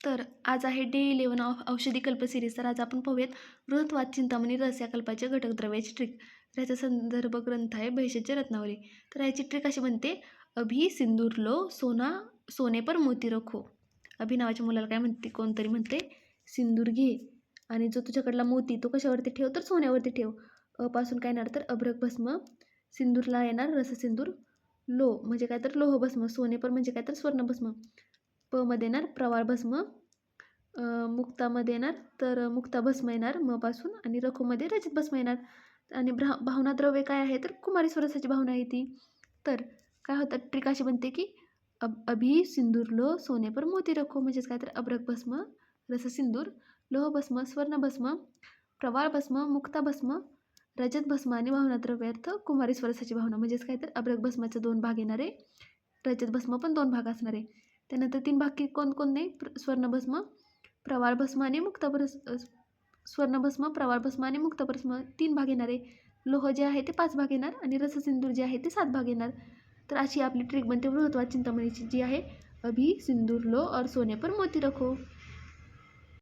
तर आज आहे डे 11 ऑफ औषधी कल्प सिरीज. तर आज आपण पाहूयात बृहत्वाद चिंतामणी रस या कल्पाच्या घटक द्रव्याची ट्रिक. तर याचा संदर्भ ग्रंथ आहे भैषजची रत्नावली. तर याची ट्रिक अशी बनते, अभि सिंदूर लो सोने पर मोती रखो. अभि नावाच्या मुलाला काय म्हणते, कोणतरी म्हणते सिंदूर घे आणि जो तुझ्याकडला मोती तो कशावरती ठेव, तर सोन्यावरती ठेव. पासून काय येणार, तर अभ्रक भस्म. सिंदूरला येणार रस सिंदूर. लो म्हणजे काय, तर लोह भस्म. सोने पर म्हणजे काय, तर स्वर्ण भस्म. प मध्ये येणार प्रवाळ भस्म. मुक्तामध्ये येणार तर मुक्ता भस्म येणार म पासून. आणि रखोमध्ये रजत भस्म येणार. आणि भावना द्रव्य काय आहे, तर कुमारी स्वरसाची भावना आहे ती. तर काय होतं, ट्रिक अशी बनते की अभि सिंदूर लो सोने पर मोती रखो म्हणजेच काय, तर अभ्रक भस्म, रस सिंदूर, लोह भस्म, स्वर्ण भस्म, प्रवाळ भस्म, मुक्ता भस्म, रजत भस्म आणि भावना द्रव्यार्थ कुमारी स्वरसाची भावना म्हणजेच काय, तर अभ्रक भस्माचे 2 भाग येणार आहे, रजत भस्म पण 2 भाग असणार आहे. त्यानंतर 3 भाग कोण नाही, स्वर्णभस्म, प्रवाळ भस्म आणि स्वर्णभस्म, प्रवाळ भस्म आणि मुक्तभस्म 3 भाग येणार आहे. लोह जे आहे ते 5 भाग येणार आणि रससिंदूर जे आहे ते 7 भाग येणार. तर अशी आपली ट्रिक बनते बृहत्वाद चिंतामणीची, जी आहे अभि सिंदूर लो और सोने पर मोती रखो.